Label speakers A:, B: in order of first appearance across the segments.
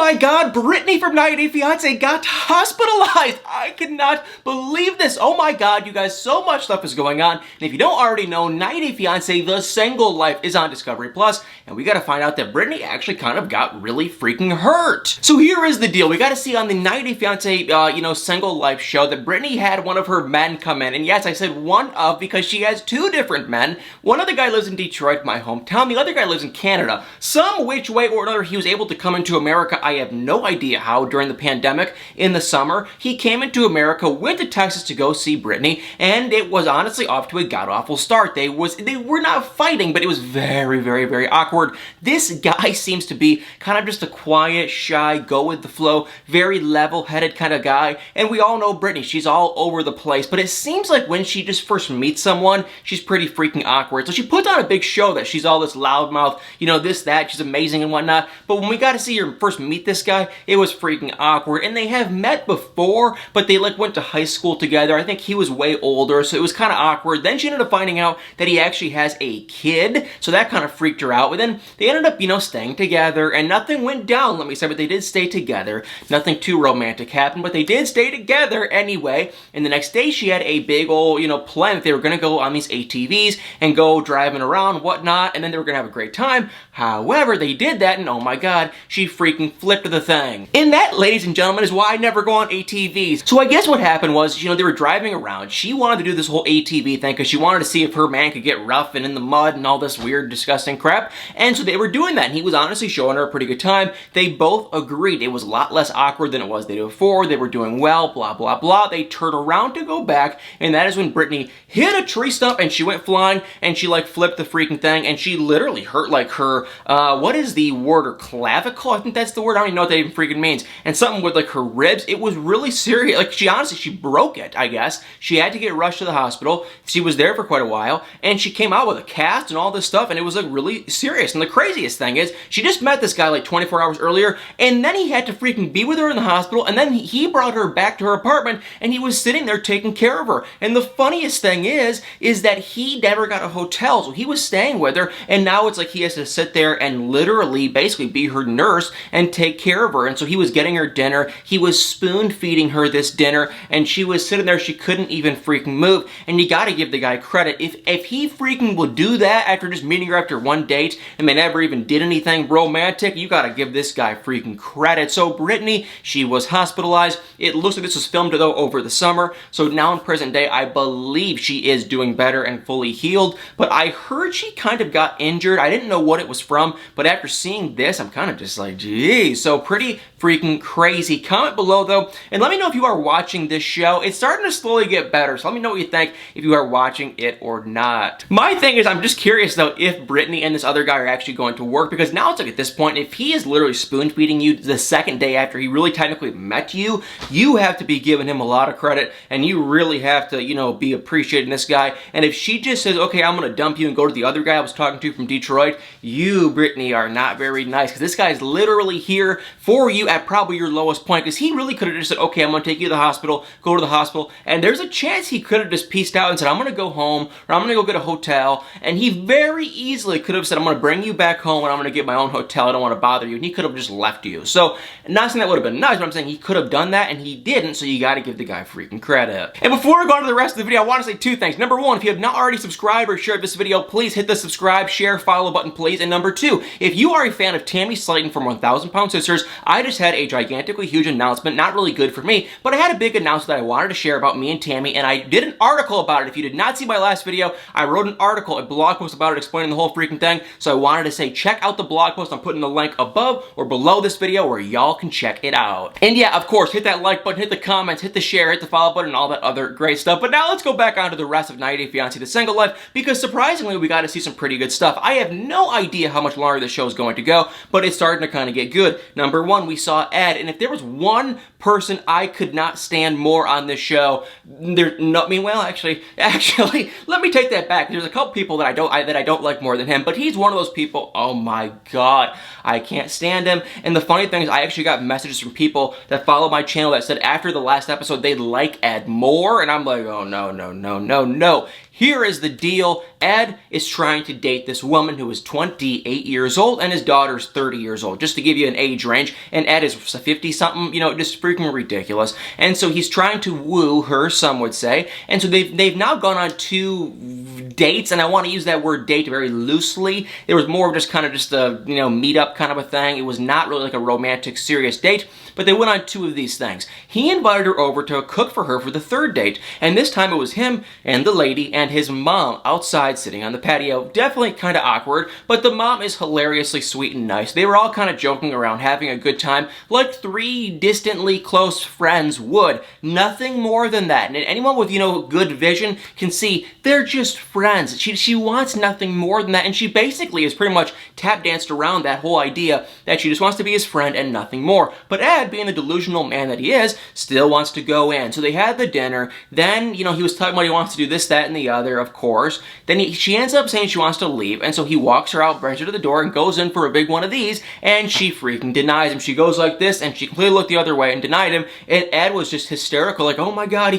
A: my god, Brittany from 90 Day Fiance got hospitalized. I could not believe this. Oh my god, you guys, so much stuff is going on. And if you don't already know, 90 Day Fiance, the single life, is on Discovery Plus, and we gotta find out that Brittany actually kind of got really freaking hurt. So here is the deal. We gotta see on the 90 Day Fiance, single life show that Brittany had one of her men come in. And yes, I said one of because she has two different men. One other guy lives in Detroit, my hometown. The other guy lives in Canada. Some which way or another, he was able to come into America. I have no idea how during the pandemic in the summer. He came into America, went to Texas to go see Brittany, and it was honestly off to a god-awful start. They were not fighting, but it was very, very, very awkward. This guy seems to be kind of just a quiet, shy, go with the flow, very level-headed kind of guy, and we all know Brittany. She's all over the place, but it seems like when she just first meets someone, she's pretty freaking awkward. So she puts on a big show that she's all this loudmouth, this, that, she's amazing and whatnot, but when we got to see her first meet this guy, it was freaking awkward. And they have met before, but they went to high school together. I think he was way older, so it was kind of awkward. Then she ended up finding out that he actually has a kid, so that kind of freaked her out. But then they ended up, staying together, and nothing went down, let me say, but they did stay together. Nothing too romantic happened, but they did stay together anyway. And the next day she had a big old, plan that they were going to go on these ATVs and go driving around, whatnot, and then they were going to have a great time. However, they did that, and oh my god, she freaking flipped the thing. And that, ladies and gentlemen, is why I never go on ATVs. So I guess what happened was, they were driving around. She wanted to do this whole ATV thing because she wanted to see if her man could get rough and in the mud and all this weird, disgusting crap. And so they were doing that, and he was honestly showing her a pretty good time. They both agreed. It was a lot less awkward than it was the day before. They were doing well, blah, blah, blah. They turned around to go back, and that is when Brittany hit a tree stump, and she went flying, and she, flipped the freaking thing, and she literally hurt, her, what is the word, her clavicle? I think that's the word. I don't even know what that even freaking means. And something with, her ribs. It was really serious. She broke it, I guess. She had to get rushed to the hospital. She was there for quite a while, and she came out with a cast and all this stuff, and it was, really serious. And the craziest thing is, she just met this guy, 24 hours earlier, and then he had to freaking be with her in the hospital, and then he brought her back to her apartment, and he was sitting there taking care of her. And the funniest thing is that he never got a hotel, so he was staying with her, and now it's he has to sit there and literally basically be her nurse and take care of her. And so he was getting her dinner, he was spoon feeding her this dinner, and she was sitting there, she couldn't even freaking move. And you gotta give the guy credit. If he freaking would do that after just meeting her after one date and they never even did anything romantic, you gotta give this guy freaking credit. So Brittany, she was hospitalized. It looks like this was filmed though over the summer, so now in present day I believe she is doing better and fully healed. But I heard she kind of got injured. I didn't know what it was from, but after seeing this, I'm kind of just geez. So pretty freaking crazy. Comment below though, and let me know if you are watching this show. It's starting to slowly get better, so let me know what you think if you are watching it or not. My thing is, I'm just curious though if Brittany and this other guy are actually going to work, because now it's at this point, if he is literally spoon feeding you the second day after he really technically met you, you have to be giving him a lot of credit, and you really have to, be appreciating this guy. And if she just says, okay, I'm gonna dump you and go to the other guy I was talking to from Detroit, you, Brittany, are not very nice, because this guy is literally here for you at probably your lowest point, because he really could have just said, okay, I'm gonna take you to the hospital, go to the hospital, and there's a chance he could have just pieced out and said, I'm gonna go home, or I'm gonna go get a hotel, and he very easily could have said, I'm gonna bring you back home, and I'm gonna get my own hotel, I don't want to bother you, and he could have just left you. So, not saying that would have been nice, but I'm saying he could have done that, and he didn't, so you gotta give the guy freaking credit. And before we go on to the rest of the video, I want to say two things. Number one, if you have not already subscribed or shared this video, please hit the subscribe, share, follow button, please. And number two, if you are a fan of Tammy Slayton from 1000 Pound Sisters, I just had a gigantically huge announcement, not really good for me, but I had a big announcement that I wanted to share about me and Tammy, and I did an article about it. If you did not see my last video, I wrote an article, a blog post about it, explaining the whole freaking thing, so I wanted to say check out the blog post. I'm putting the link above or below this video where y'all can check it out. And yeah, of course, hit that like button, hit the comments, hit the share, hit the follow button, and all that other great stuff. But now let's go back onto the rest of 90 Day Fiance, the single life, because surprisingly, we got to see some pretty good stuff. I have no idea how much longer this show is going to go, but it's starting to kind of get good. Number one, we saw Ed, and if there was one person I could not stand more on this show, actually, let me take that back. There's a couple people that I don't like more than him, but he's one of those people. Oh my god, I can't stand him. And the funny thing is, I actually got messages from people that follow my channel that said after the last episode they'd like Ed more, and I'm like, oh no. here is the deal. Ed is trying to date this woman who is 28 years old and his daughter's 30 years old, just to give you an age range. And Ed is 50-something, you know, just freaking ridiculous. And so he's trying to woo her, some would say. And so they've now gone on 2 dates, and I want to use that word date very loosely. It was more of just kind of just a, you know, meet up kind of a thing. It was not really like a romantic, serious date, but they went on 2 of these things. He invited her over to cook for her for the 3rd date, and this time it was him and the lady and his mom outside sitting on the patio. Definitely kind of awkward, but the mom is hilariously sweet and nice. They were all kind of joking around, having a good time, like 3 distantly close friends would. Nothing more than that. And anyone with, you know, good vision can see they're just friends. She wants nothing more than that, and she basically is pretty much tap danced around that whole idea that she just wants to be his friend and nothing more. But Ed, being the delusional man that he is, still wants to go in. So they had the dinner. Then, you know, he was talking about he wants to do this, that, and the other, of course. Then she ends up saying she wants to leave, and so he walks her out, brings her to the door, and goes in for a big one of these, and she freaking denies him. She goes like this, and she completely looked the other way and denied him, and Ed was just hysterical, like, oh my god,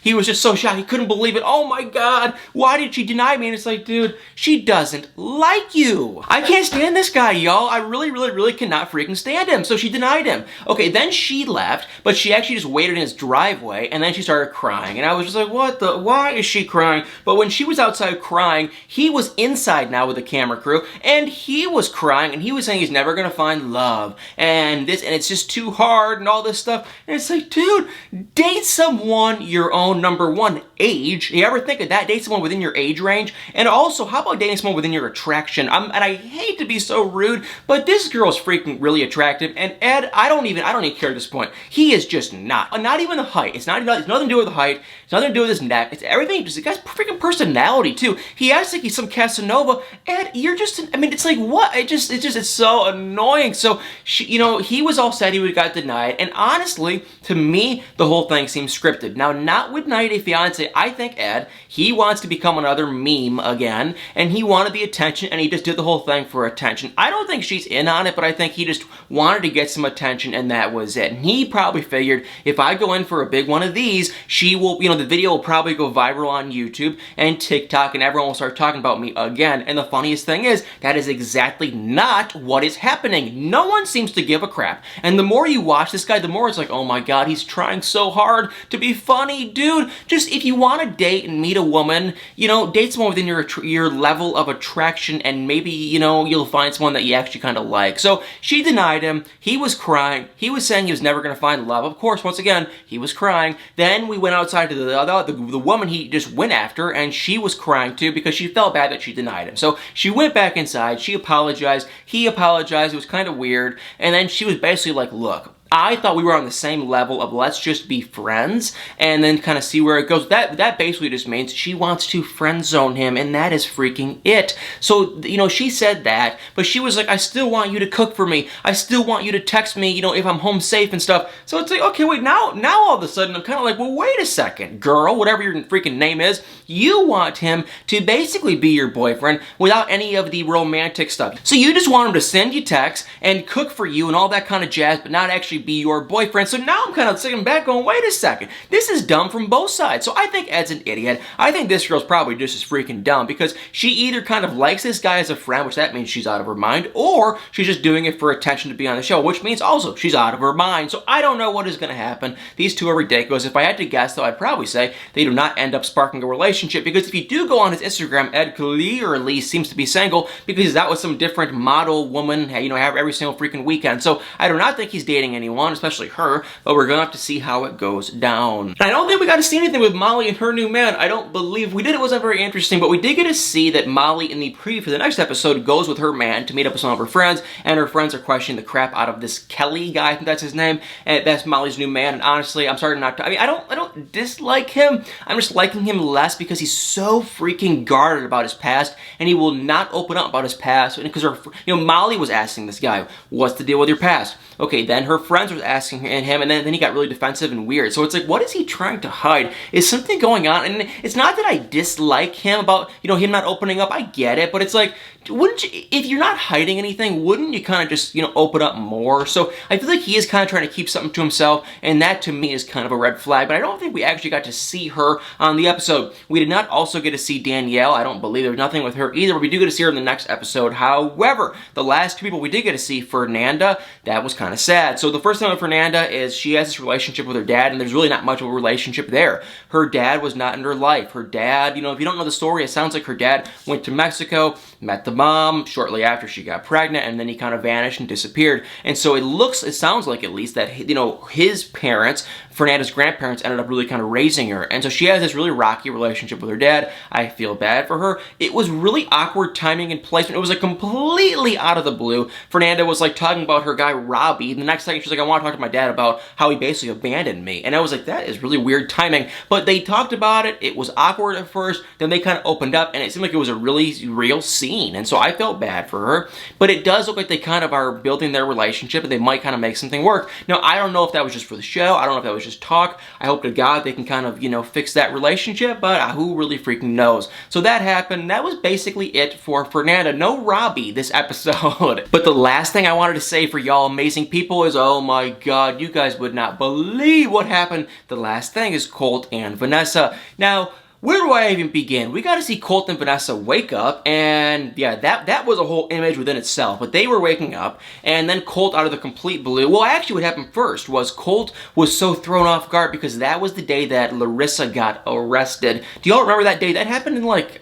A: he was just so shocked, he couldn't believe it. Oh my god, why did she deny me? And it's like, dude, she doesn't like you. I can't stand this guy, y'all. I really cannot freaking stand him. So she denied him. Okay, then she left, but she actually just waited in his driveway, and then she started crying, and I was just like, why is she crying? But when she was outside crying, he was inside now with the camera crew, and he was crying, and he was saying he's never gonna find love, and it's just too hard, and all this stuff, and it's like, dude, date someone your own, number one, age. You ever think of that? Date someone within your age range, and also, how about dating someone within your attraction? And I hate to be so rude, but this girl's freaking really attractive, and Ed, I don't even care at this point. He is just not even the height. It's nothing to do with the height. It's nothing to do with his neck. It's everything. Just the guy's freaking personality too. He acts like he's some Casanova. Ed, you're just. I mean, it's like what? It's so annoying. So you know, he was all said he would got denied, and honestly, to me, the whole thing seems scripted. Now, not with 90 Day Fiance. I think Ed, he wants to become another meme again, and he wanted the attention, and he just did the whole thing for attention. I don't think she's in on it, but I think he just wanted to get some attention, and that was it. And he probably figured, if I go in for a big one of these, she will, you know, the video will probably go viral on YouTube and TikTok, and everyone will start talking about me again. And the funniest thing is, that is exactly not what is happening. No one seems to give a crap. And the more you watch this guy, the more it's like, oh my god, he's trying so hard to be funny. Dude, just if you want to date and meet a woman, you know, date someone within your level of attraction, and maybe, you know, you'll find someone that you actually kind of like. So she denied him. He was crying. He was saying he was never going to find love. Of course, once again, he was crying. Then we went outside to the woman he just went after, and she was crying too because she felt bad that she denied him. So she went back inside. She apologized. He apologized. It was kind of weird. And then she was basically like, look, I thought we were on the same level of let's just be friends and then kind of see where it goes. That basically just means she wants to friend zone him, and that is freaking it. So, you know, she said that, but she was like, I still want you to cook for me. I still want you to text me, you know, if I'm home safe and stuff. So it's like, okay, wait, now all of a sudden I'm kind of like, well, wait a second, girl, whatever your freaking name is, you want him to basically be your boyfriend without any of the romantic stuff. So you just want him to send you texts and cook for you and all that kind of jazz, but not actually be your boyfriend. So now I'm kind of sitting back going, wait a second, this is dumb from both sides. So I think Ed's an idiot. I think this girl's probably just as freaking dumb because she either kind of likes this guy as a friend, which that means she's out of her mind, or she's just doing it for attention to be on the show, which means also she's out of her mind. So I don't know what is going to happen. These two are ridiculous. If I had to guess, though, I'd probably say they do not end up sparking a relationship, because if you do go on his Instagram, Ed clearly seems to be single because he's out with some different model woman, you know, every single freaking weekend. So I do not think he's dating anyone, especially her, but we're gonna have to see how it goes down. And I don't think we got to see anything with Molly and her new man. I don't believe we did. It wasn't very interesting, but we did get to see that Molly in the preview for the next episode goes with her man to meet up with some of her friends, and her friends are questioning the crap out of this Kelly guy, I think that's his name, and that's Molly's new man. And honestly, I'm starting not to, I mean, I don't dislike him. I'm just liking him less because he's so freaking guarded about his past, and he will not open up about his past. Because you know, Molly was asking this guy, what's the deal with your past? Okay, then her friends were asking him, and then he got really defensive and weird. So it's like, what is he trying to hide? Is something going on? And it's not that I dislike him about, you know, him not opening up. I get it, but it's like, wouldn't you, if you're not hiding anything, wouldn't you kind of just, you know, open up more? So I feel like he is kind of trying to keep something to himself, and that to me is kind of a red flag, but I don't think we actually got to see her on the episode. We did not also get to see Danielle. I don't believe there was nothing with her either, but we do get to see her in the next episode. However, the last two people we did get to see, Fernanda, that was kind of sad. So the first thing with Fernanda is she has this relationship with her dad, and there's really not much of a relationship there. Her dad was not in her life. Her dad, you know, if you don't know the story, it sounds like her dad went to Mexico, met the mom shortly after she got pregnant, and then he kind of vanished and disappeared. And so it sounds like at least that, you know, his parents, Fernanda's grandparents, ended up really kind of raising her. And so she has this really rocky relationship with her dad. I feel bad for her. It was really awkward timing and placement. It was like completely out of the blue. Fernanda was like talking about her guy Robbie. The next second she's like, I want to talk to my dad about how he basically abandoned me. And I was like, that is really weird timing. But they talked about it. It was awkward at first. Then they kind of opened up, and it seemed like it was a really real scene. And so I felt bad for her. But it does look like they kind of are building their relationship, and they might kind of make something work. Now, I don't know if that was just for the show. I don't know if that was just talk. I hope to God they can kind of, you know, fix that relationship, but who really freaking knows? So that happened. That was basically it for Fernanda. No Robbie this episode. But the last thing I wanted to say for y'all amazing people is, oh my God, you guys would not believe what happened. The last thing is Colt and Vanessa. Now, where do I even begin? We got to see Colt and Vanessa wake up, and yeah, that was a whole image within itself, but they were waking up, and then Colt out of the complete blue. Well, actually what happened first was Colt was so thrown off guard because that was the day that Larissa got arrested. Do y'all remember that day? That happened in like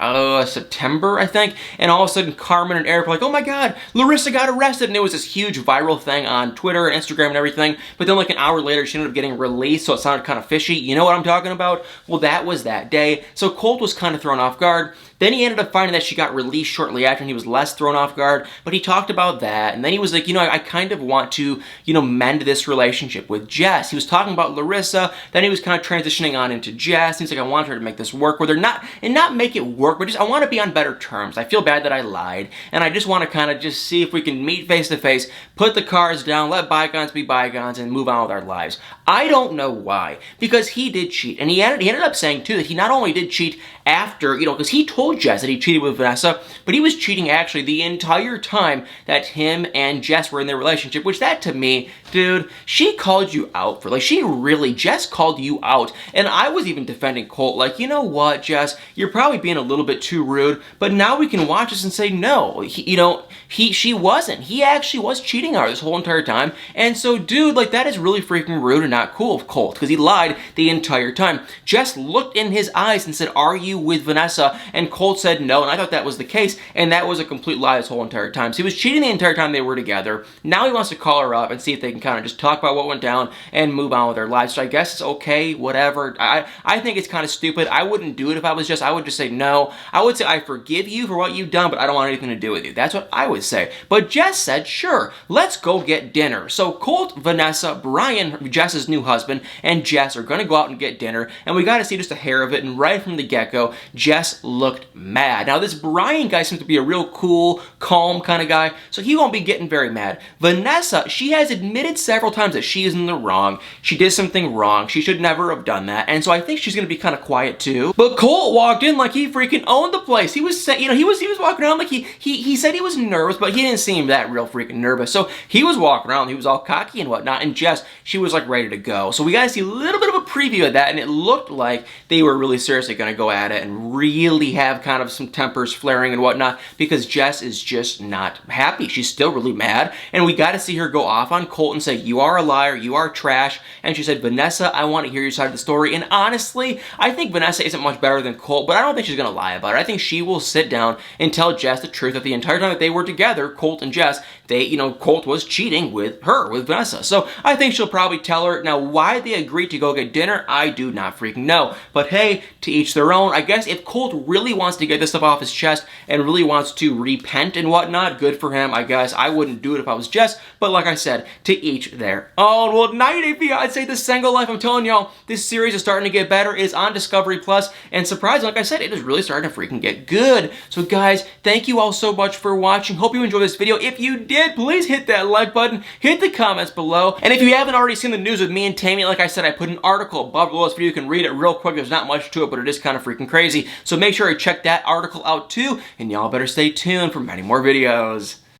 A: September, I think, and all of a sudden Carmen and Eric were like, oh my God, Larissa got arrested, and it was this huge viral thing on Twitter and Instagram and everything, but then like an hour later she ended up getting released, so it sounded kind of fishy. You know what I'm talking about? Well, that was that day. So Colt was kind of thrown off guard. Then he ended up finding that she got released shortly after, and he was less thrown off guard, but he talked about that, and then he was like, you know, I kind of want to, you know, mend this relationship with Jess. He was talking about Larissa, then he was kind of transitioning on into Jess. He's like, I want her to make this work with her, not make it work, but just, I want to be on better terms. I feel bad that I lied, and I just want to kind of just see if we can meet face to face, put the cards down, let bygones be bygones, and move on with our lives. I don't know why, because he did cheat, and he ended up saying, too, that he not only did cheat after, you know, because he told Jess that he cheated with Vanessa, but he was cheating actually the entire time that him and Jess were in their relationship, which that to me, dude, she called you out for, like, Jess called you out, and I was even defending Colt, like, you know what, Jess, you're probably being a little bit too rude, but now we can watch this and say, no, she wasn't. He actually was cheating on her this whole entire time, and so, dude, like, that is really freaking rude and not cool of Colt, because he lied the entire time. Jess looked in his eyes and said, are you with Vanessa? And Colt said no, and I thought that was the case, and that was a complete lie this whole entire time. So he was cheating the entire time they were together. Now he wants to call her up and see if they can kind of just talk about what went down and move on with their lives. So I guess it's okay, whatever. I think it's kind of stupid. I wouldn't do it if I was Jess. I would just say no. I would say I forgive you for what you've done, but I don't want anything to do with you. That's what I would say. But Jess said, sure, let's go get dinner. So Colt, Vanessa, Brian, Jess's new husband, and Jess are going to go out and get dinner, and we got to see just a hair of it, and right from the get-go, Jess looked mad. Now, this Brian guy seems to be a real cool, calm kind of guy, so he won't be getting very mad. Vanessa, she has admitted several times that she is in the wrong. She did something wrong. She should never have done that, and so I think she's going to be kind of quiet too. But Colt walked in like he freaking owned the place. He was, you know, he was walking around like he said he was nervous, but he didn't seem that real freaking nervous. So he was walking around, he was all cocky and whatnot, and Jess, she was like ready to go. So we got to see a little bit of a preview of that, and it looked like they were really seriously going to go at it and really have kind of some tempers flaring and whatnot, because Jess is just not happy. She's still really mad, and we got to see her go off on Colt and say, you are a liar, you are trash, and she said, Vanessa, I want to hear your side of the story, and honestly, I think Vanessa isn't much better than Colt, but I don't think she's going to lie about it. I think she will sit down and tell Jess the truth that the entire time that they were together, Colt and Jess, Colt was cheating with her, with Vanessa. So I think she'll probably tell her. Now, why they agreed to go get dinner, I do not freaking know. But hey, to each their own. I guess if Colt really wants to get this stuff off his chest and really wants to repent and whatnot, good for him, I guess. I wouldn't do it if I was Jess, but like I said, to each their own. Well, 90 Fiance, the single life, I'm telling y'all, this series is starting to get better. It is on Discovery Plus, and surprisingly, like I said, it is really starting to freaking get good. So guys, thank you all so much for watching. Hope you enjoyed this video. If you did, did, please hit that like button, hit the comments below, and if you haven't already seen the news with me and Tammy, like I said, I put an article above below this video. You can read it real quick. There's not much to it, but it is kind of freaking crazy. So make sure you check that article out too, and y'all better stay tuned for many more videos.